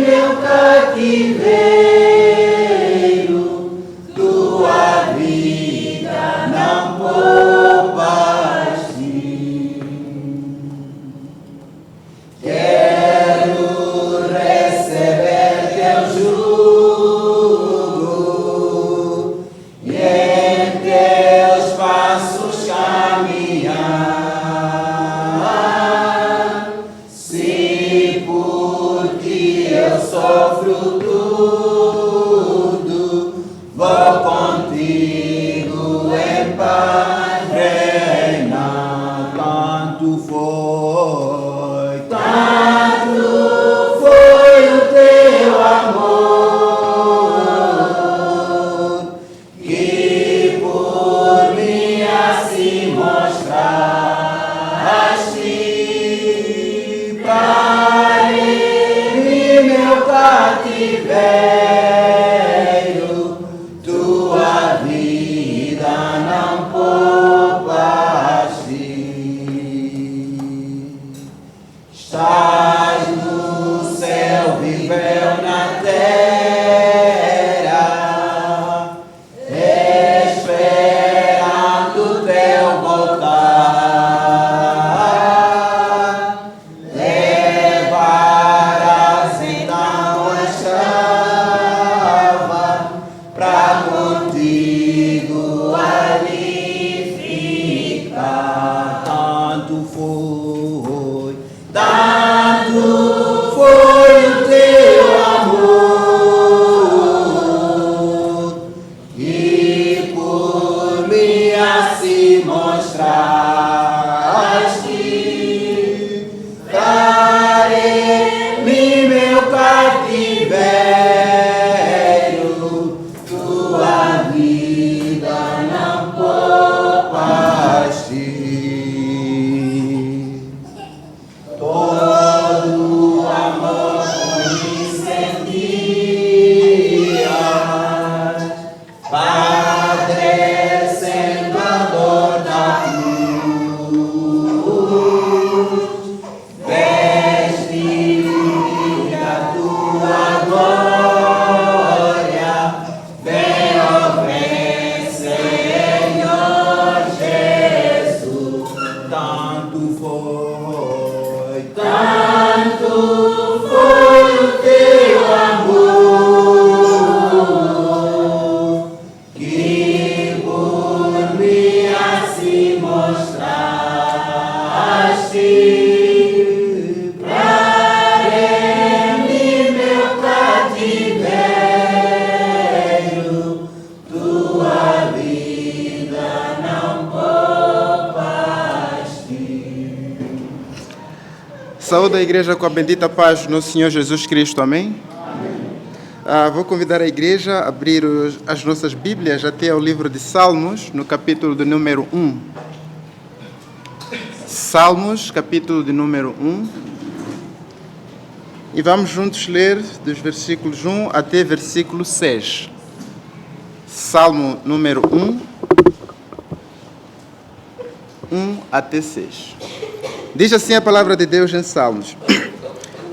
meu cativeiro, tua vida não poupaste. Quero receber teu jugo e em teus passos caminhar. Se por ti eu sofro tudo, vou contigo em paz reinar. Tanto foi o teu amor, que por mim assim mostraste. Parei-me meu cativeiro, tua vida não poupaste. Estás no céu, viveu na terra, esperando teu voltar. Levarás então a escrava pra contigo ali ficar. Tanto foi o teu amor, que por mim assim mostraste. Darei-me meu cativeiro, tua vida não poupaste. Todo amor me sentias, padecendo a dor da cruz. Veste-me a tua glória, vem, ó vem, Senhor Jesus. Tanto foi o teu amor, que por mim assim mostraste. Parei-me meu cativeiro, tua vida não poupaste. Saúde a igreja com a bendita paz do nosso Senhor Jesus Cristo, amém? Vou convidar a igreja a abrir as nossas Bíblias até ao livro de Salmos, no capítulo de número 1. Salmos, capítulo de número 1. E vamos juntos ler dos versículos 1 até versículo 6. Salmo número 1 até 6. Diz assim a palavra de Deus em Salmos: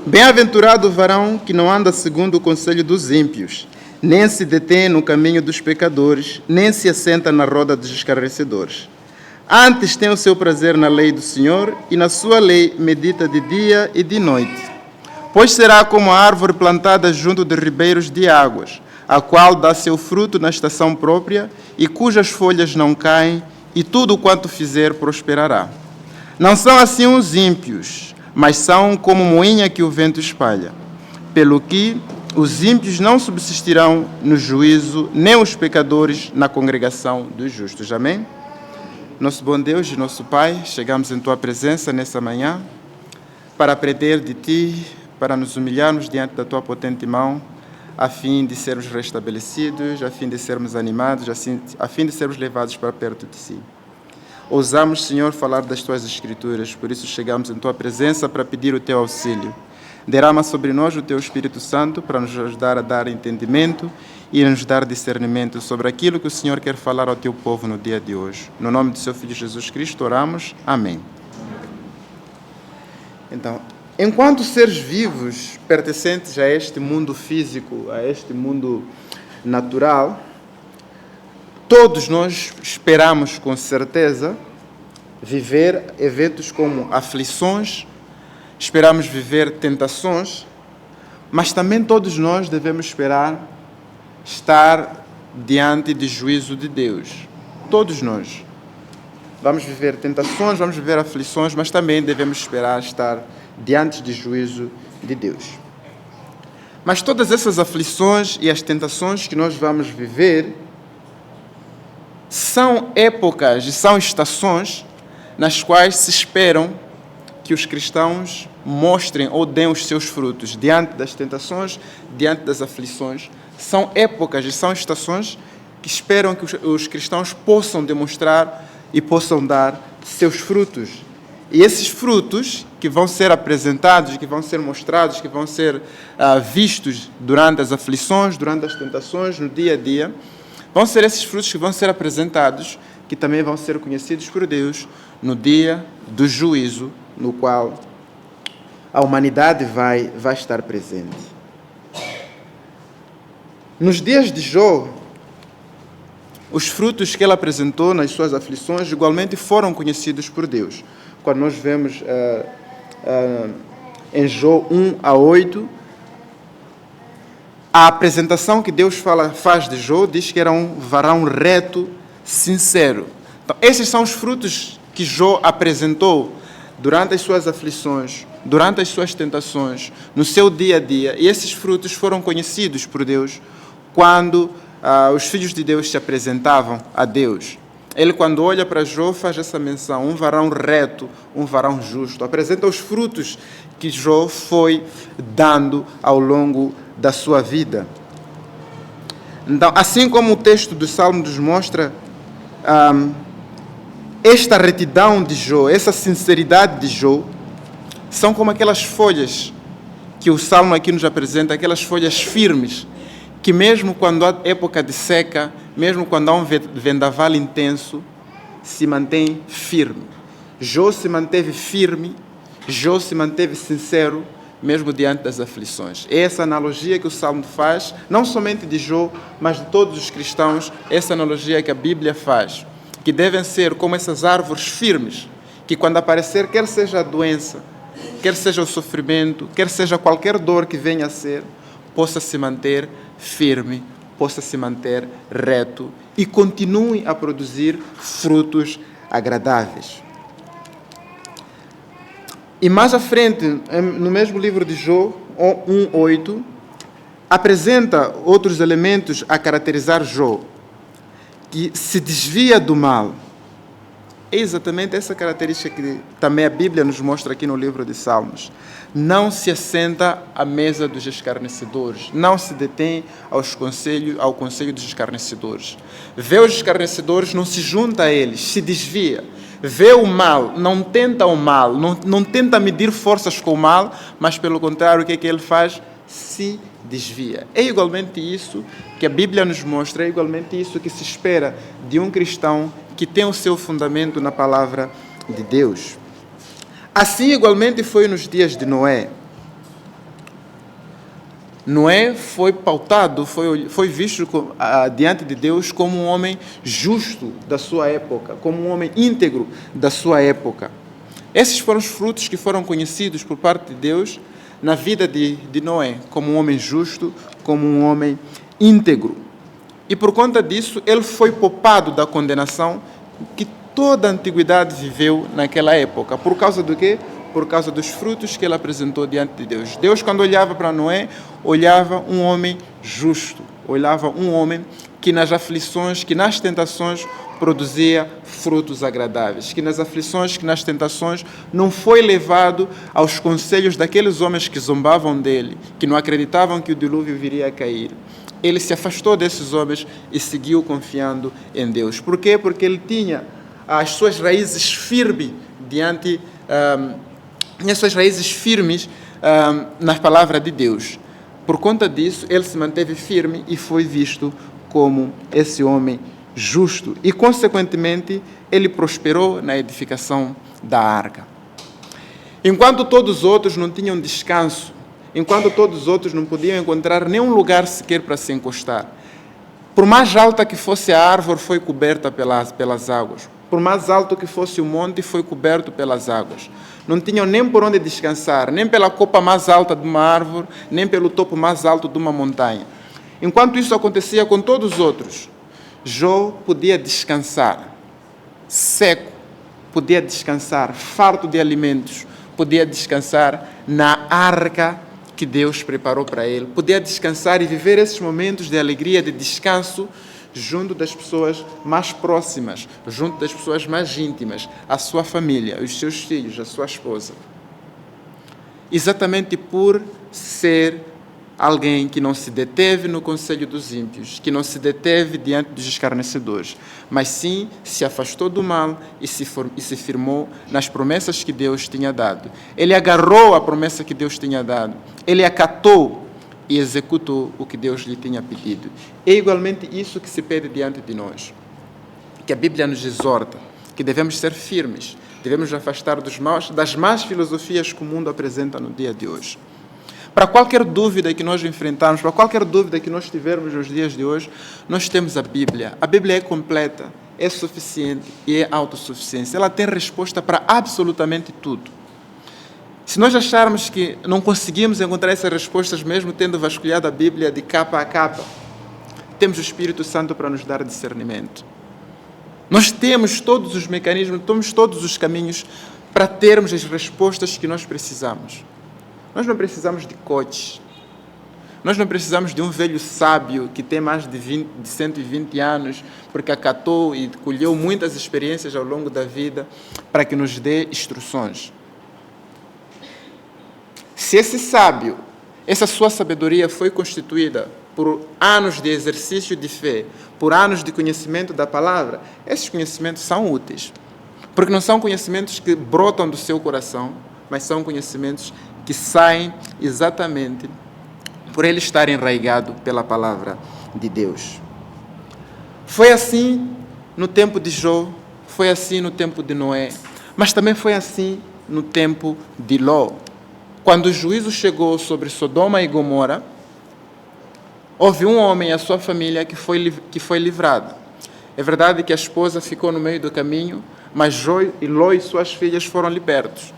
Bem-aventurado o varão que não anda segundo o conselho dos ímpios, nem se detém no caminho dos pecadores, nem se assenta na roda dos escarnecedores. Antes tem o seu prazer na lei do Senhor, e na sua lei medita de dia e de noite. Pois será como a árvore plantada junto de ribeiros de águas, a qual dá seu fruto na estação própria, e cujas folhas não caem, e tudo quanto fizer prosperará. Não são assim os ímpios, mas são como moinha que o vento espalha. Pelo que os ímpios não subsistirão no juízo, nem os pecadores na congregação dos justos. Amém? Nosso bom Deus e nosso Pai, chegamos em Tua presença nessa manhã para aprender de Ti, para nos humilharmos diante da Tua potente mão, a fim de sermos restabelecidos, a fim de sermos animados, a fim de sermos levados para perto de Si. Ousamos, Senhor, falar das Tuas Escrituras, por isso chegamos em Tua presença para pedir o Teu auxílio. Derrama sobre nós o Teu Espírito Santo para nos ajudar a dar entendimento e nos dar discernimento sobre aquilo que o Senhor quer falar ao Teu povo no dia de hoje. No nome do Seu Filho Jesus Cristo oramos. Amém. Então, enquanto seres vivos pertencentes a este mundo físico, a este mundo natural, todos nós esperamos com certeza viver eventos como aflições, esperamos viver tentações, mas também todos nós devemos esperar estar diante de juízo de Deus. Todos nós. Vamos viver tentações, vamos viver aflições, mas também devemos esperar estar diante de juízo de Deus. Mas todas essas aflições e as tentações que nós vamos viver são épocas e são estações nas quais se esperam que os cristãos mostrem ou deem os seus frutos diante das tentações, diante das aflições. São épocas e são estações que esperam que os cristãos possam demonstrar e possam dar seus frutos. E esses frutos que vão ser apresentados, que vão ser mostrados, que vão ser vistos durante as aflições, durante as tentações, no dia a dia, vão ser esses frutos que vão ser apresentados, que também vão ser conhecidos por Deus no dia do juízo, no qual a humanidade vai estar presente. Nos dias de Jó, os frutos que ele apresentou nas suas aflições igualmente foram conhecidos por Deus. Quando nós vemos em Jó 1-8, a apresentação que Deus faz de Jó diz que era um varão reto, sincero. Então, esses são os frutos que Jó apresentou durante as suas aflições, durante as suas tentações, no seu dia a dia. E esses frutos foram conhecidos por Deus quando os filhos de Deus se apresentavam a Deus. Ele, quando olha para Jó, faz essa menção, um varão reto, um varão justo. Apresenta os frutos que Jó foi dando ao longo da sua vida. Então, assim como o texto do Salmo nos mostra, esta retidão de Jó, essa sinceridade de Jó, são como aquelas folhas que o Salmo aqui nos apresenta, aquelas folhas firmes, que mesmo quando há época de seca, mesmo quando há um vendaval intenso, se mantém firme. Jó se manteve firme, Jó se manteve sincero, mesmo diante das aflições. É essa analogia que o Salmo faz, não somente de Jó, mas de todos os cristãos, essa analogia que a Bíblia faz, que devem ser como essas árvores firmes, que quando aparecer, quer seja a doença, quer seja o sofrimento, quer seja qualquer dor que venha a ser, possa se manter firme, possa se manter reto e continue a produzir frutos agradáveis. E mais à frente, no mesmo livro de Jó 1:8, apresenta outros elementos a caracterizar Jó, que se desvia do mal. É exatamente essa característica que também a Bíblia nos mostra aqui no livro de Salmos. Não se assenta à mesa dos escarnecedores, não se detém ao conselho dos escarnecedores. Vê os escarnecedores, não se junta a eles, se desvia. Vê o mal, não tenta o mal, não tenta medir forças com o mal, mas pelo contrário, o que é que ele faz? Se desvia. É igualmente isso que a Bíblia nos mostra, é igualmente isso que se espera de um cristão que tem o seu fundamento na palavra de Deus. Assim, igualmente, foi nos dias de Noé. Noé foi pautado, foi visto diante de Deus como um homem justo da sua época, como um homem íntegro da sua época. Esses foram os frutos que foram conhecidos por parte de Deus na vida de Noé, como um homem justo, como um homem íntegro. E por conta disso, ele foi poupado da condenação que toda a antiguidade viveu naquela época. Por causa do quê? Por causa dos frutos que ele apresentou diante de Deus. Deus, quando olhava para Noé, olhava um homem justo, olhava um homem que nas aflições, que nas tentações produzia frutos agradáveis, que nas aflições, que nas tentações não foi levado aos conselhos daqueles homens que zombavam dele, que não acreditavam que o dilúvio viria a cair. Ele se afastou desses homens e seguiu confiando em Deus. Por quê? Porque ele tinha as suas raízes firmes na palavra de Deus. Por conta disso, ele se manteve firme e foi visto como esse homem justo. E, consequentemente, ele prosperou na edificação da arca. Enquanto todos os outros não tinham descanso, enquanto todos os outros não podiam encontrar nenhum lugar sequer para se encostar. Por mais alta que fosse a árvore, foi coberta pelas águas. Por mais alto que fosse o monte, foi coberto pelas águas. Não tinham nem por onde descansar, nem pela copa mais alta de uma árvore, nem pelo topo mais alto de uma montanha. Enquanto isso acontecia com todos os outros, Jó podia descansar, seco, podia descansar, farto de alimentos, podia descansar na arca que Deus preparou para ele, podia descansar e viver esses momentos de alegria, de descanso, junto das pessoas mais próximas, junto das pessoas mais íntimas, a sua família, os seus filhos, a sua esposa. Exatamente por ser alguém que não se deteve no conselho dos ímpios, que não se deteve diante dos escarnecedores, mas sim se afastou do mal e se firmou nas promessas que Deus tinha dado. Ele agarrou a promessa que Deus tinha dado, ele acatou e executou o que Deus lhe tinha pedido. É igualmente isso que se pede diante de nós, que a Bíblia nos exorta, que devemos ser firmes, devemos afastar das más filosofias que o mundo apresenta no dia de hoje. Para qualquer dúvida que nós enfrentarmos, para qualquer dúvida que nós tivermos nos dias de hoje, nós temos a Bíblia. A Bíblia é completa, é suficiente e é autossuficiente. Ela tem resposta para absolutamente tudo. Se nós acharmos que não conseguimos encontrar essas respostas mesmo tendo vasculhado a Bíblia de capa a capa, temos o Espírito Santo para nos dar discernimento. Nós temos todos os mecanismos, temos todos os caminhos para termos as respostas que nós precisamos. Nós não precisamos de coaches. Nós não precisamos de um velho sábio que tem mais de 120 anos, porque acatou e colheu muitas experiências ao longo da vida para que nos dê instruções. Se esse sábio, essa sua sabedoria foi constituída por anos de exercício de fé, por anos de conhecimento da palavra, esses conhecimentos são úteis. Porque não são conhecimentos que brotam do seu coração, mas são conhecimentos que saem exatamente por ele estar enraizado pela palavra de Deus. Foi assim no tempo de Jó, foi assim no tempo de Noé, mas também foi assim no tempo de Ló. Quando o juízo chegou sobre Sodoma e Gomorra, houve um homem e a sua família que foi livrado. É verdade que a esposa ficou no meio do caminho, mas Ló e suas filhas foram libertos.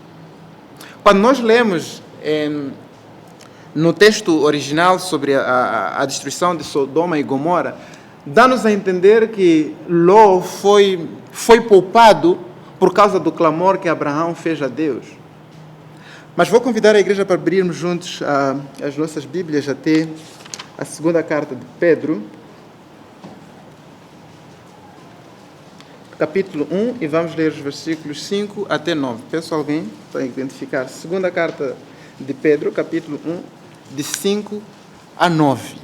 Quando nós lemos no texto original sobre a destruição de Sodoma e Gomorra, dá-nos a entender que Ló foi poupado por causa do clamor que Abraão fez a Deus. Mas vou convidar a igreja para abrirmos juntos as nossas Bíblias até a segunda carta de Pedro, capítulo 1, e vamos ler os versículos 5 até 9. Peço a alguém para identificar. Segunda carta de Pedro, capítulo 1, de 5 a 9.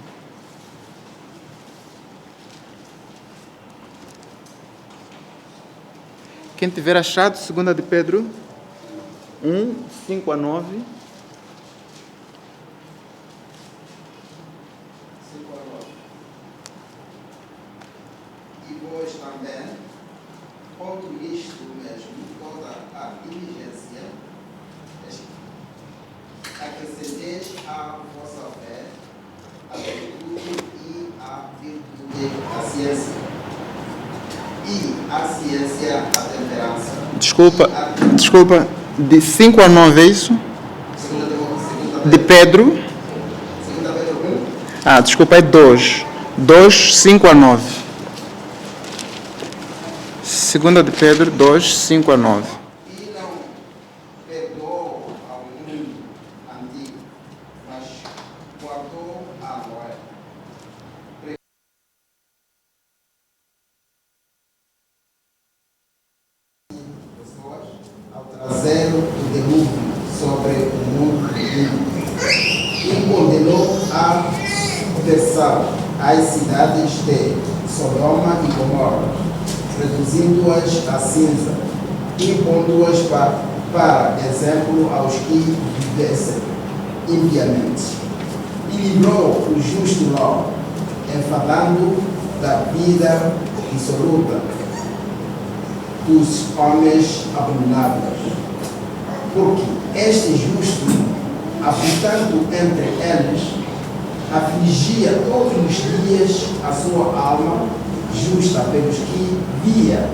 Quem tiver achado, segunda de Pedro 1, 5 a 9. E vós também, contra isto mesmo, toda a diligência, acrescenteis à vossa fé a virtude e a virtude a ciência, e a ciência a temperança. Desculpa, de 5 a 9 é isso? De Pedro? Segunda Pedro 1. Desculpa, é 2. 2, 5 a 9. Segunda de Pedro 2, 5 a 9. E não perdoou ao mundo antigo, mas guardou a Noé. Pessoas ao trazer o dilúvio sobre o mundo e condenou a subversão as cidades de Sodoma e Gomorra, reduzindo-as a cinza e pondo-as para exemplo aos que vivessem impiamente. E livrou o justo Ló, enfadando da vida dissoluta dos homens abomináveis, porque este justo, habitando entre eles, afligia todos os dias a sua alma justa pelos que via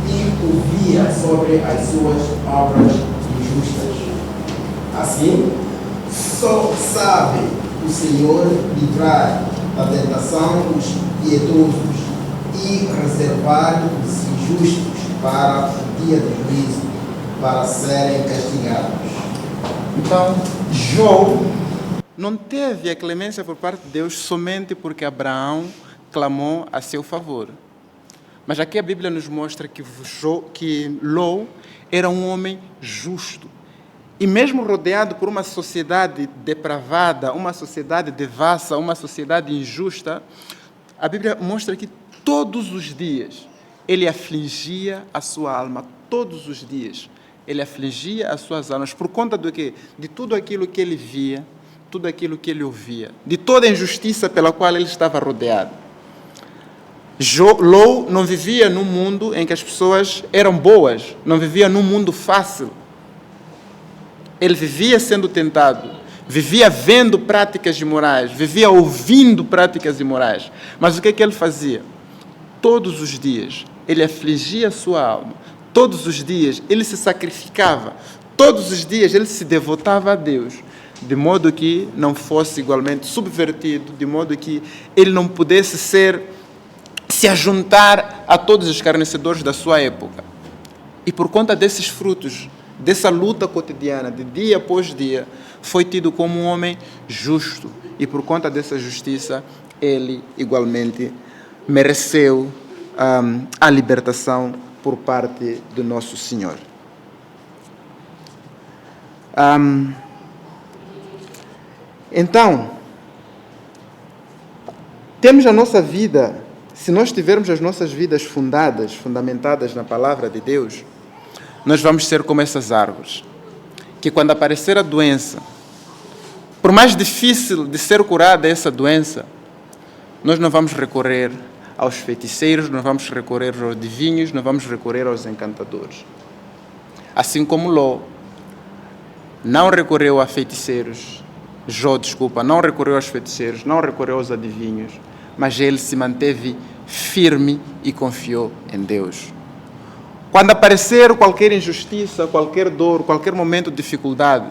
e ouvia sobre as suas obras injustas. Assim, só sabe o Senhor livrar da tentação os piedosos e reservar os injustos para o dia do juízo, para serem castigados. Então, Jó não teve a clemência por parte de Deus somente porque Abraão clamou a seu favor. Mas aqui a Bíblia nos mostra que Ló era um homem justo. E mesmo rodeado por uma sociedade depravada, uma sociedade devassa, uma sociedade injusta, a Bíblia mostra que todos os dias ele afligia a sua alma, todos os dias ele afligia as suas almas por conta do quê? De tudo aquilo que ele via, tudo aquilo que ele ouvia, de toda a injustiça pela qual ele estava rodeado. Ló não vivia num mundo em que as pessoas eram boas, não vivia num mundo fácil. Ele vivia sendo tentado, vivia vendo práticas imorais, vivia ouvindo práticas imorais. Mas o que é que ele fazia? Todos os dias ele afligia a sua alma, todos os dias ele se sacrificava, todos os dias ele se devotava a Deus, de modo que não fosse igualmente subvertido, de modo que ele não pudesse se ajuntar a todos os escarnecedores da sua época. E por conta desses frutos, dessa luta cotidiana, de dia após dia, foi tido como um homem justo. E por conta dessa justiça, ele igualmente mereceu a libertação por parte do nosso Senhor. Então, temos a nossa vida, se nós tivermos as nossas vidas fundamentadas na palavra de Deus, nós vamos ser como essas árvores, que quando aparecer a doença, por mais difícil de ser curada essa doença, nós não vamos recorrer aos feiticeiros, não vamos recorrer aos adivinhos, não vamos recorrer aos encantadores. Assim como Ló não recorreu a feiticeiros, não recorreu aos feiticeiros, não recorreu aos adivinhos, mas ele se manteve firme e confiou em Deus. Quando aparecer qualquer injustiça, qualquer dor, qualquer momento de dificuldade,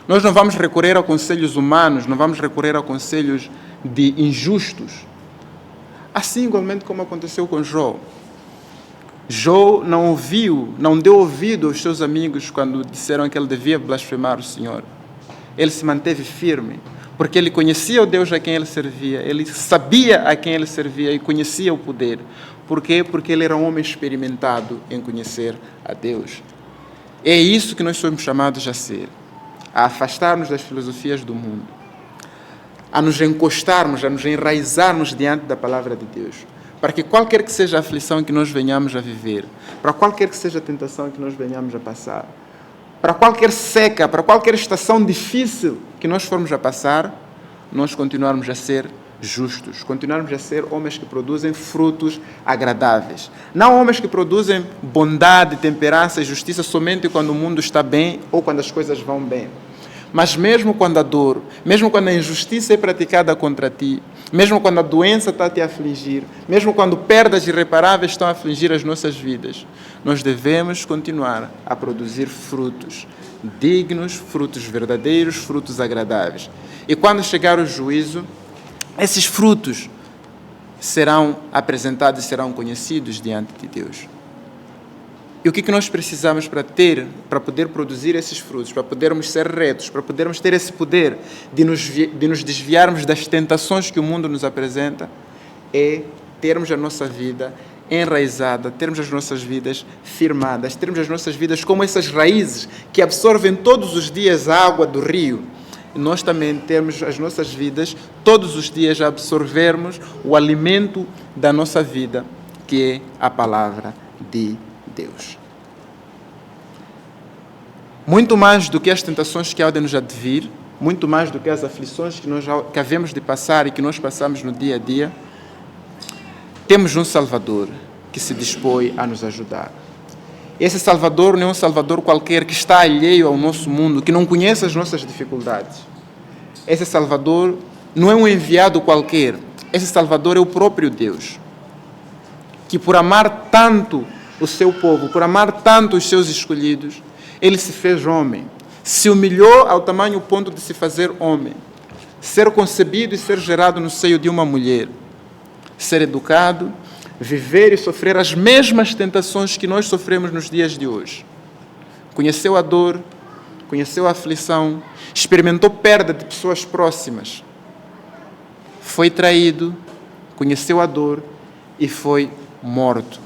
nós não vamos recorrer a conselhos humanos, não vamos recorrer a conselhos de injustos. Assim, igualmente como aconteceu com Jó. Jó não deu ouvido aos seus amigos quando disseram que ele devia blasfemar o Senhor. Ele se manteve firme, porque ele conhecia o Deus a quem ele servia, ele sabia a quem ele servia e conhecia o poder. Por quê? Porque ele era um homem experimentado em conhecer a Deus. É isso que nós somos chamados a ser, a afastar-nos das filosofias do mundo, a nos encostarmos, a nos enraizarmos diante da palavra de Deus, para que qualquer que seja a aflição que nós venhamos a viver, para qualquer que seja a tentação que nós venhamos a passar, para qualquer seca, para qualquer estação difícil que nós formos a passar, nós continuarmos a ser justos, continuarmos a ser homens que produzem frutos agradáveis. Não homens que produzem bondade, temperança e justiça somente quando o mundo está bem ou quando as coisas vão bem. Mas mesmo quando a dor, mesmo quando a injustiça é praticada contra ti, mesmo quando a doença está a te afligir, mesmo quando perdas irreparáveis estão a afligir as nossas vidas, nós devemos continuar a produzir frutos dignos, frutos verdadeiros, frutos agradáveis. E quando chegar o juízo, esses frutos serão apresentados e serão conhecidos diante de Deus. E o que nós precisamos para poder produzir esses frutos, para podermos ser retos, para podermos ter esse poder de nos desviarmos das tentações que o mundo nos apresenta, é termos a nossa vida enraizada, termos as nossas vidas firmadas, termos as nossas vidas como essas raízes que absorvem todos os dias a água do rio. E nós também temos as nossas vidas todos os dias a absorvermos o alimento da nossa vida, que é a palavra de Deus. Muito mais do que as tentações que há de nos advir, muito mais do que as aflições que havemos de passar e que nós passamos no dia a dia, temos um Salvador que se dispõe a nos ajudar. Esse Salvador não é um Salvador qualquer que está alheio ao nosso mundo, que não conhece as nossas dificuldades. Esse Salvador não é um enviado qualquer. Esse Salvador é o próprio Deus, que por amar tanto o seu povo, por amar tanto os seus escolhidos, ele se fez homem, se humilhou ao tamanho ponto de se fazer homem, ser concebido e ser gerado no seio de uma mulher, ser educado, viver e sofrer as mesmas tentações que nós sofremos nos dias de hoje. Conheceu a dor, conheceu a aflição, experimentou perda de pessoas próximas, foi traído, conheceu a dor e foi morto.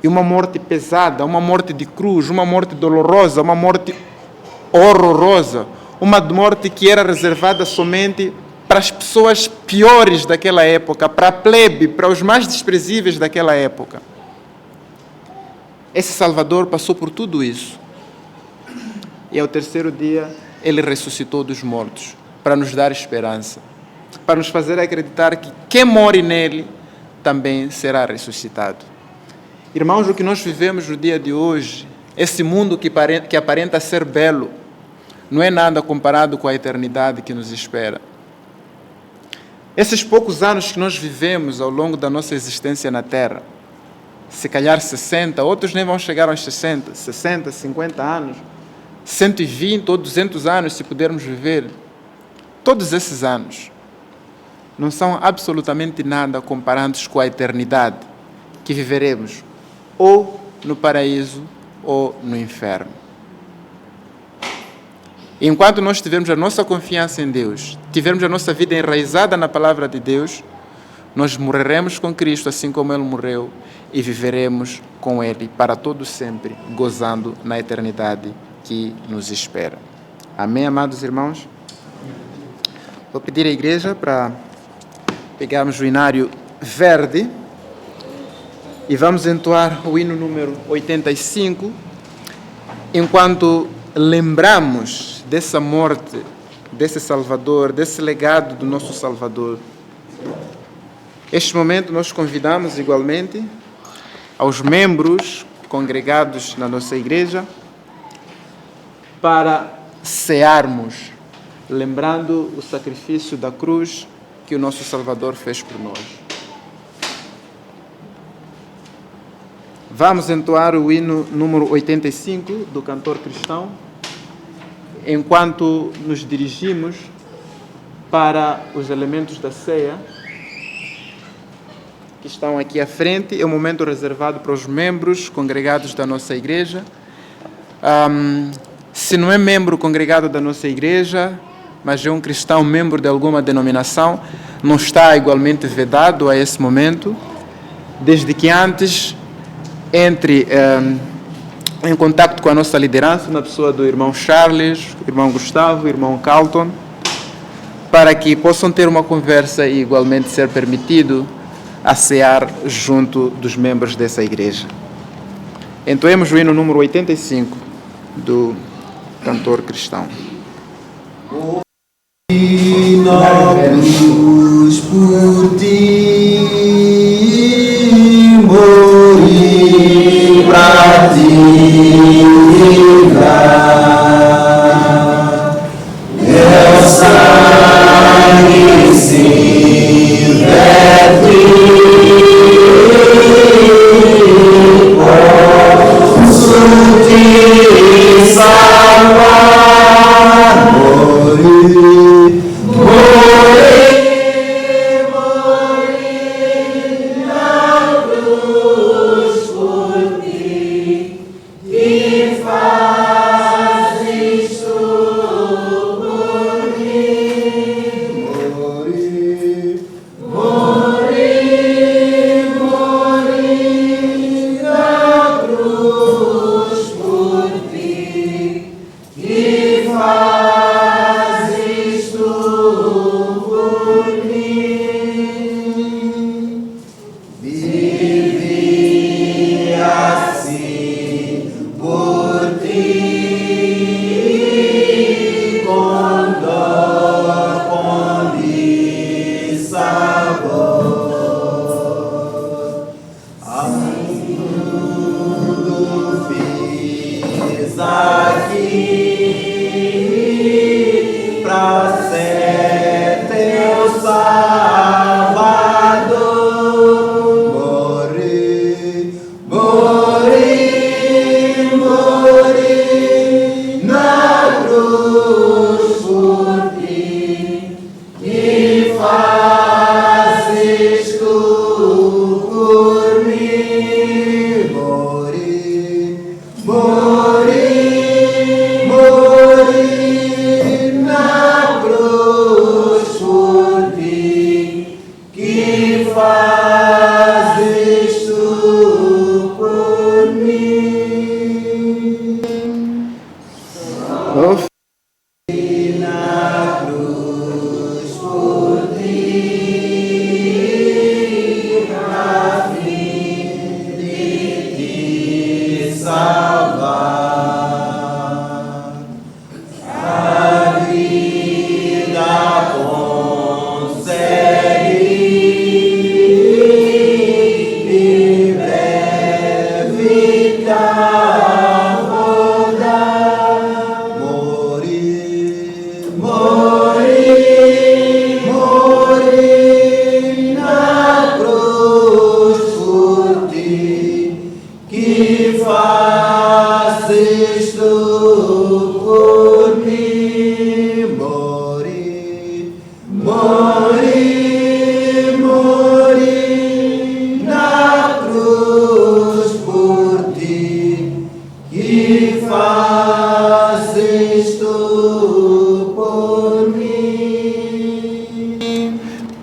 E uma morte pesada, uma morte de cruz, uma morte dolorosa, uma morte horrorosa, uma morte que era reservada somente para as pessoas piores daquela época, para a plebe, para os mais desprezíveis daquela época. Esse Salvador passou por tudo isso. E ao terceiro dia, ele ressuscitou dos mortos, para nos dar esperança, para nos fazer acreditar que quem morre nele também será ressuscitado. Irmãos, o que nós vivemos no dia de hoje, esse mundo que aparenta ser belo, não é nada comparado com a eternidade que nos espera. Esses poucos anos que nós vivemos ao longo da nossa existência na Terra, se calhar 60, outros nem vão chegar aos 60, 50 anos, 120 ou 200 anos, se pudermos viver, todos esses anos não são absolutamente nada comparados com a eternidade que viveremos ou no paraíso ou no inferno. Enquanto nós tivermos a nossa confiança em Deus, tivermos a nossa vida enraizada na palavra de Deus, nós morreremos com Cristo assim como Ele morreu e viveremos com Ele para todo sempre, gozando na eternidade que nos espera. Amém, amados irmãos? Vou pedir à igreja para pegarmos o hinário verde e vamos entoar o hino número 85, enquanto lembramos dessa morte, desse Salvador, desse legado do nosso Salvador. Este momento nós convidamos igualmente aos membros congregados na nossa igreja para cearmos, lembrando o sacrifício da cruz que o nosso Salvador fez por nós. Vamos entoar o hino número 85 do cantor cristão, enquanto nos dirigimos para os elementos da ceia que estão aqui à frente. É um momento reservado para os membros congregados da nossa igreja. Se não é membro congregado da nossa igreja, mas é um cristão membro de alguma denominação, não está igualmente vedado a esse momento, desde que antes entre em contato com a nossa liderança, na pessoa do irmão Charles, irmão Gustavo, irmão Carlton, para que possam ter uma conversa e igualmente ser permitido a cear junto dos membros dessa igreja. Entoemos o hino número 85 do cantor cristão. E na cruz por ti morri pra te livrar, meu sangue se verte, posso te salvar. Morri, morri, Morri na cruz por ti, que fazes tu por mim. Morri na cruz por ti, que fazes tu por mim.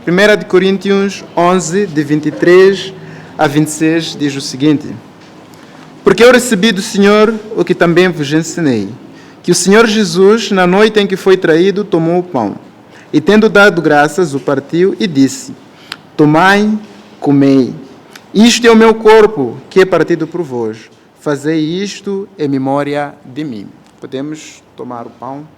1 de Coríntios 11, de 23 a 26, diz o seguinte: Porque eu recebi do Senhor o que também vos ensinei, que o Senhor Jesus, na noite em que foi traído, tomou o pão, e tendo dado graças, o partiu e disse: Tomai, comei, isto é o meu corpo, que é partido por vós. Fazei isto em memória de mim. Podemos tomar o pão?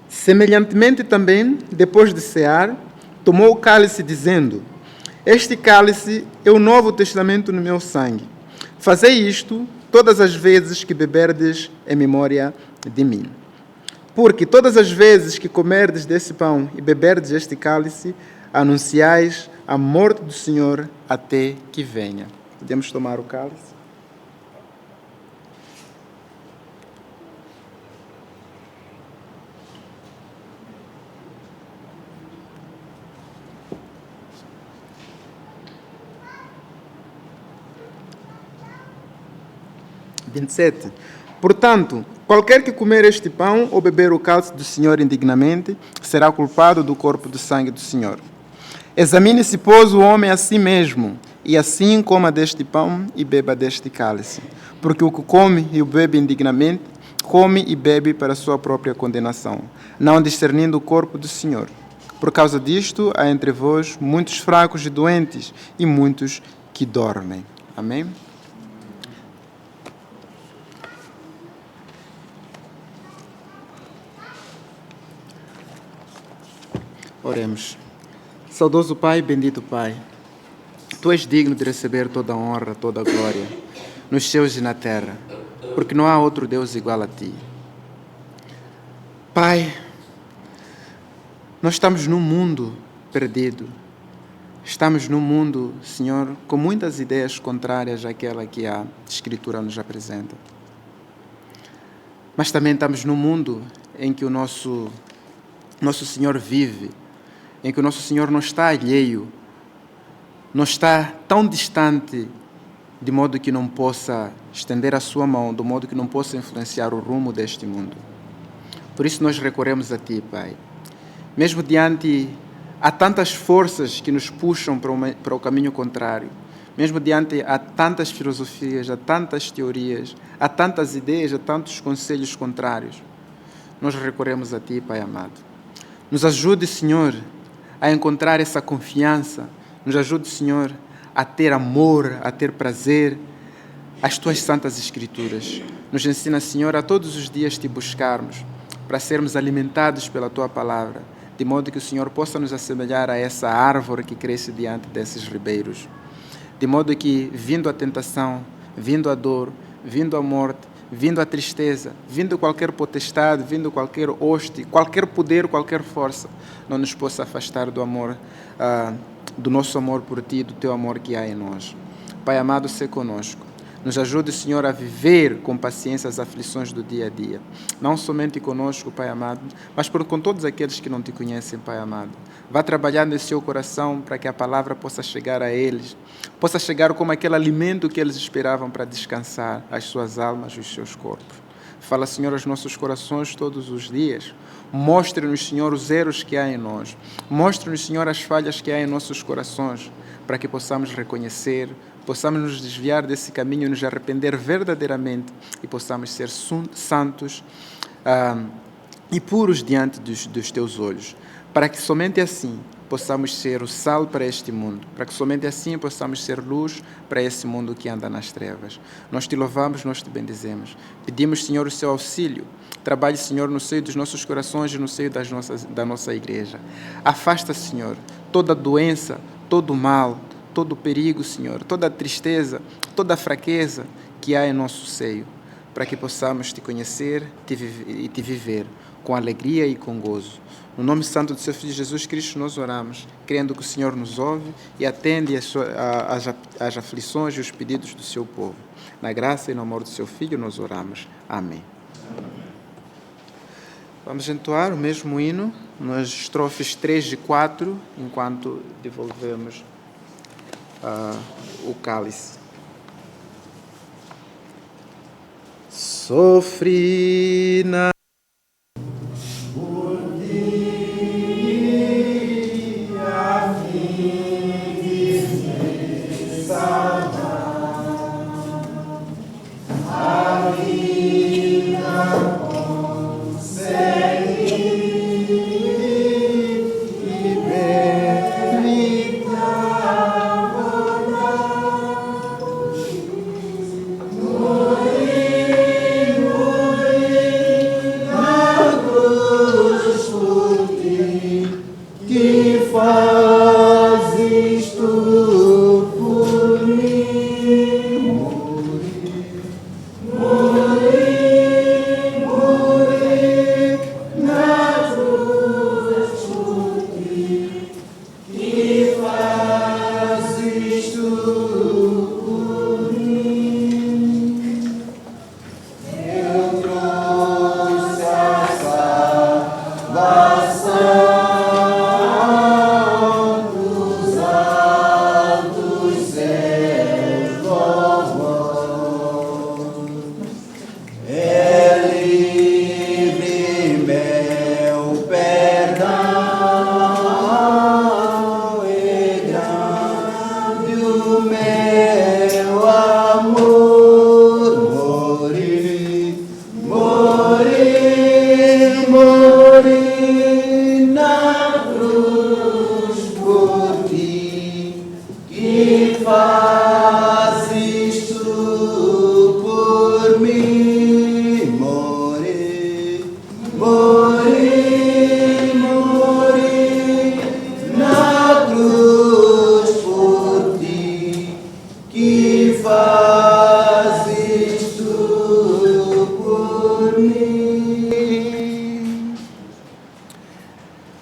Semelhantemente também, depois de cear, tomou o cálice, dizendo: Este cálice é o novo testamento no meu sangue. Fazei isto todas as vezes que beberdes em memória de mim. Porque todas as vezes que comerdes desse pão e beberdes este cálice, anunciais a morte do Senhor até que venha. Podemos tomar o cálice? Portanto, qualquer que comer este pão ou beber o cálice do Senhor indignamente, será culpado do corpo e do sangue do Senhor. Examine-se, pois, o homem a si mesmo, e assim coma deste pão e beba deste cálice. Porque o que come e o bebe indignamente, come e bebe para a sua própria condenação, não discernindo o corpo do Senhor. Por causa disto, há entre vós muitos fracos e doentes, e muitos que dormem. Amém? Oremos. Saudoso Pai, bendito Pai, Tu és digno de receber toda a honra, toda a glória, nos céus e na terra, porque não há outro Deus igual a Ti. Pai, nós estamos num mundo perdido. Estamos num mundo, Senhor, com muitas ideias contrárias àquela que a Escritura nos apresenta. Mas também estamos num mundo em que o nosso Senhor vive, em que o nosso Senhor não está alheio, não está tão distante, de modo que não possa estender a sua mão, de modo que não possa influenciar o rumo deste mundo. Por isso nós recorremos a Ti, Pai. Mesmo diante, há tantas forças que nos puxam para o caminho contrário, mesmo diante há tantas filosofias, há tantas teorias, há tantas ideias, há tantos conselhos contrários, nós recorremos a Ti, Pai amado. Nos ajude, Senhor, a encontrar essa confiança. Nos ajude, Senhor, a ter amor, a ter prazer às Tuas santas Escrituras. Nos ensina, Senhor, a todos os dias Te buscarmos, para sermos alimentados pela Tua palavra, de modo que o Senhor possa nos assemelhar a essa árvore que cresce diante desses ribeiros. De modo que, vindo a tentação, vindo a dor, vindo a morte, vindo a tristeza, vindo qualquer potestade, vindo qualquer hoste, qualquer poder, qualquer força, não nos possa afastar do amor, do nosso amor por Ti, do Teu amor que há em nós. Pai amado, sê conosco. Nos ajude, Senhor, a viver com paciência as aflições do dia a dia. Não somente conosco, Pai amado, mas com todos aqueles que não Te conhecem, Pai amado. Vá trabalhando em seu coração para que a palavra possa chegar a eles, possa chegar como aquele alimento que eles esperavam para descansar as suas almas e os seus corpos. Fala, Senhor, aos nossos corações todos os dias. Mostre-nos, Senhor, os erros que há em nós. Mostre-nos, Senhor, as falhas que há em nossos corações, para que possamos reconhecer, possamos nos desviar desse caminho e nos arrepender verdadeiramente e possamos ser santos e puros diante dos Teus olhos, para que somente assim possamos ser o sal para este mundo, para que somente assim possamos ser luz para esse mundo que anda nas trevas. Nós te louvamos, nós te bendizemos. Pedimos, Senhor, o seu auxílio. Trabalhe, Senhor, no seio dos nossos corações e no seio da nossa igreja. Afasta, Senhor, toda doença, todo mal, todo perigo, Senhor, toda tristeza, toda fraqueza que há em nosso seio, para que possamos te conhecer e te viver com alegria e com gozo. No nome santo do seu Filho Jesus Cristo nós oramos, crendo que o Senhor nos ouve e atende às aflições e os pedidos do seu povo. Na graça e no amor do seu Filho nós oramos. Amém. Vamos entoar o mesmo hino nas estrofes 3 e 4, enquanto devolvemos o cálice. Sofri na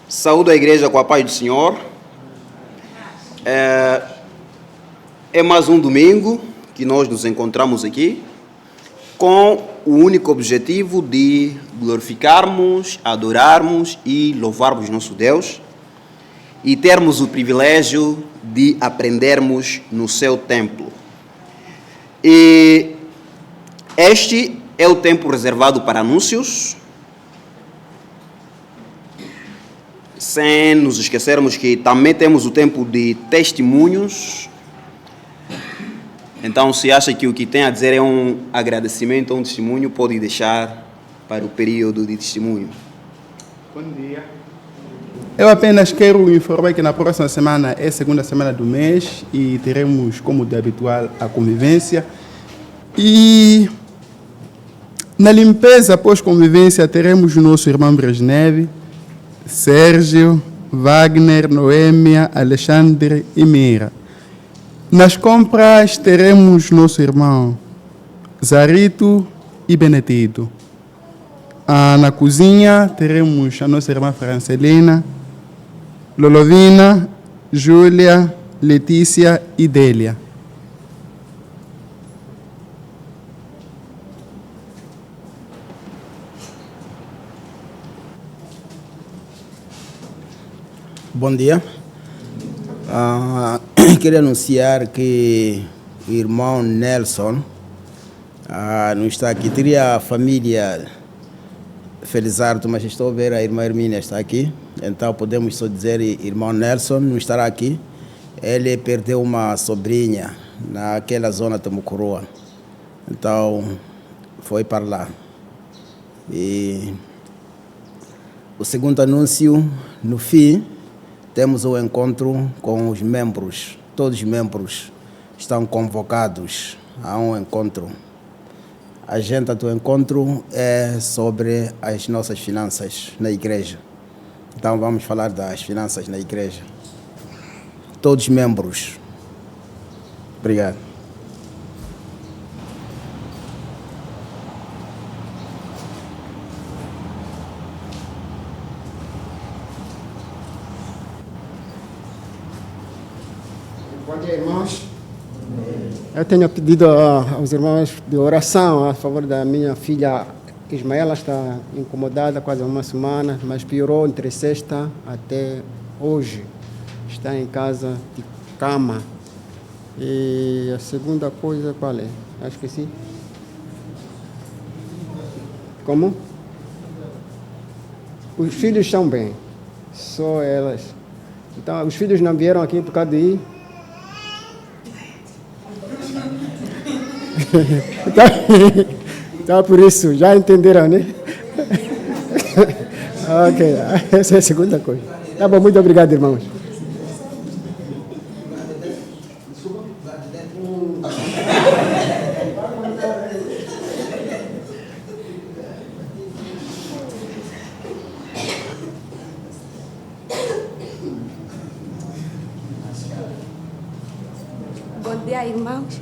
Saúdo a igreja com a paz do Senhor. É mais um domingo que nós nos encontramos aqui com o único objetivo de glorificarmos, adorarmos e louvarmos nosso Deus e termos o privilégio de aprendermos no seu templo. E este é o tempo reservado para anúncios, sem nos esquecermos que também temos o tempo de testemunhos. Então, se acha que o que tem a dizer é um agradecimento ou um testemunho, pode deixar para o período de testemunho. Bom dia. Eu apenas quero informar que na próxima semana é a segunda semana do mês e teremos, como de habitual, a convivência. E na limpeza pós-convivência teremos o nosso irmão Brezhnev, Sérgio, Wagner, Noêmia, Alexandre e Mira. Nas compras teremos nosso irmão Zarito e Benedito. Na cozinha teremos a nossa irmã Francelina, Lolovina, Júlia, Letícia e Délia. Bom dia. Queria anunciar que o irmão Nelson não está aqui. Teria a família Felizardo, mas estou a ver a irmã Hermínia está aqui. Então podemos só dizer irmão Nelson não estará aqui. Ele perdeu uma sobrinha naquela zona de Mucoroa. Então foi para lá. E o segundo anúncio, no fim, temos o encontro com os membros. Todos os membros estão convocados a um encontro. A agenda do encontro é sobre as nossas finanças na igreja. Então vamos falar das finanças na igreja. Todos os membros. Obrigado. Bom dia, irmãos. Eu tenho pedido aos irmãos de oração a favor da minha filha Ismaela. Está incomodada quase uma semana, mas piorou entre sexta até hoje. Está em casa de cama. E a segunda coisa, qual é? Acho que sim. Como? Os filhos estão bem, só elas. Então, os filhos não vieram aqui por causa de... Então, por isso, já entenderam, né? Ok, essa é a segunda coisa. Tá bom, muito obrigado, irmãos. Bom dia, irmãos.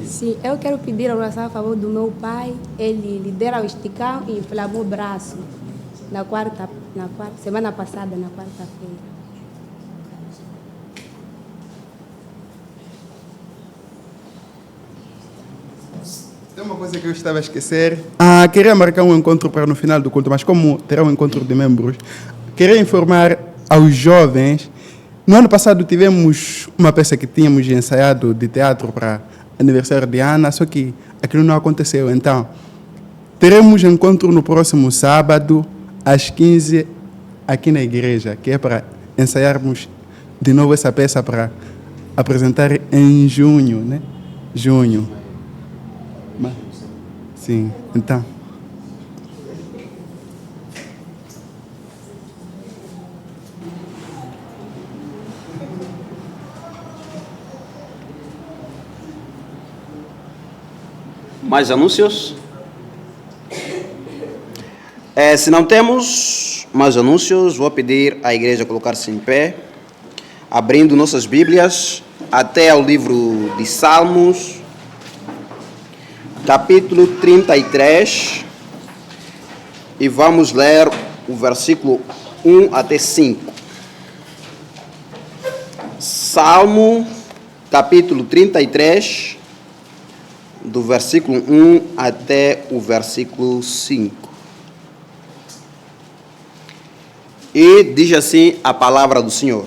Sim, eu quero pedir oração a favor do meu pai. Ele lidera o esticão e inflamou o braço semana passada, na quarta-feira. Tem uma coisa que eu estava a esquecer. Queria marcar um encontro para no final do culto, mas como terá um encontro de membros, queria informar aos jovens. No ano passado tivemos uma peça que tínhamos ensaiado de teatro para aniversário de Ana, só que aquilo não aconteceu. Então, teremos encontro no próximo sábado, às 15, aqui na igreja, que é para ensaiarmos de novo essa peça para apresentar em junho, né? Junho. Sim, então. Mais anúncios? Se não temos mais anúncios, vou pedir à igreja colocar-se em pé, abrindo nossas Bíblias até ao livro de Salmos, capítulo 33, e vamos ler o versículo 1 até 5. Salmo, capítulo 33, do versículo 1 até o versículo 5. E diz assim a palavra do Senhor: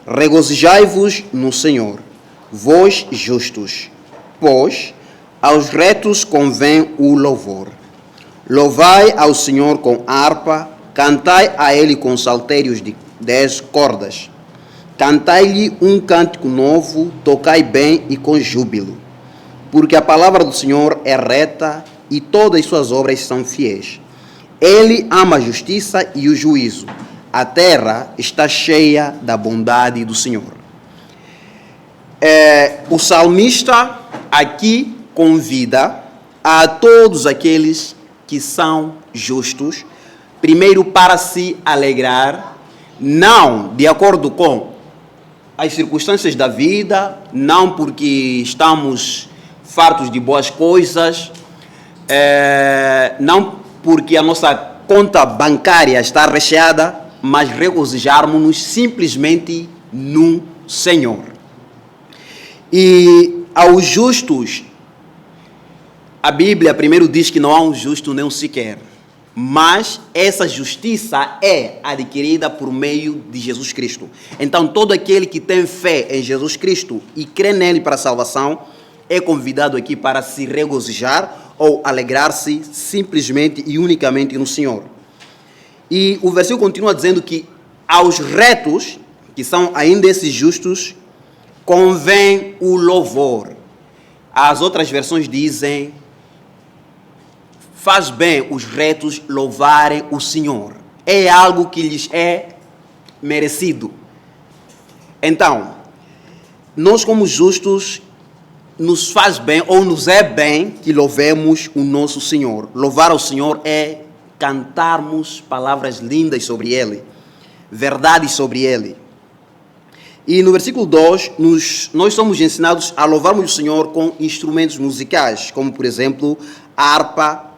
regozijai-vos no Senhor, vós justos, pois aos retos convém o louvor. Louvai ao Senhor com harpa, cantai a Ele com saltérios de 10 cordas. Cantai-lhe um cântico novo, tocai bem e com júbilo. Porque a palavra do Senhor é reta e todas as suas obras são fiéis. Ele ama a justiça e o juízo. A terra está cheia da bondade do Senhor. O salmista aqui convida a todos aqueles que são justos, primeiro para se alegrar, não de acordo com as circunstâncias da vida, não porque estamos fartos de boas coisas, não porque a nossa conta bancária está recheada, mas regozijarmos-nos simplesmente no Senhor. E aos justos, a Bíblia primeiro diz que não há um justo nem um sequer, mas essa justiça é adquirida por meio de Jesus Cristo. Então todo aquele que tem fé em Jesus Cristo e crê nele para a salvação é convidado aqui para se regozijar ou alegrar-se simplesmente e unicamente no Senhor. E o versículo continua dizendo que aos retos, que são ainda esses justos, convém o louvor. As outras versões dizem: faz bem os retos louvarem o Senhor. É algo que lhes é merecido. Então, nós como justos, nos faz bem ou nos é bem que louvemos o nosso Senhor. Louvar ao Senhor é cantarmos palavras lindas sobre Ele, verdades sobre Ele. E no versículo 2, nós somos ensinados a louvarmos o Senhor com instrumentos musicais, como por exemplo, a harpa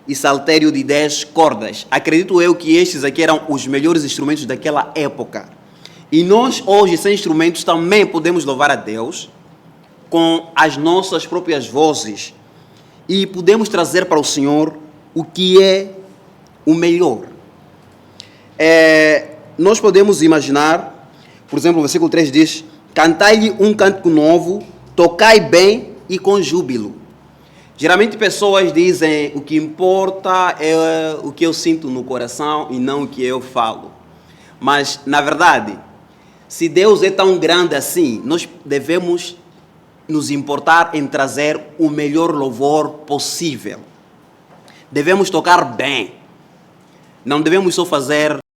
e saltério de 10 cordas. Acredito eu que estes aqui eram os melhores instrumentos daquela época. E nós hoje, sem instrumentos, também podemos louvar a Deus com as nossas próprias vozes e podemos trazer para o Senhor o que é o melhor. Nós podemos imaginar, por exemplo, o versículo 3 diz: cantai-lhe um cântico novo, tocai bem e com júbilo. Geralmente pessoas dizem: o que importa é o que eu sinto no coração e não o que eu falo. Mas, na verdade, se Deus é tão grande assim, nós devemos nos importar em trazer o melhor louvor possível. Devemos tocar bem. Não devemos só fazer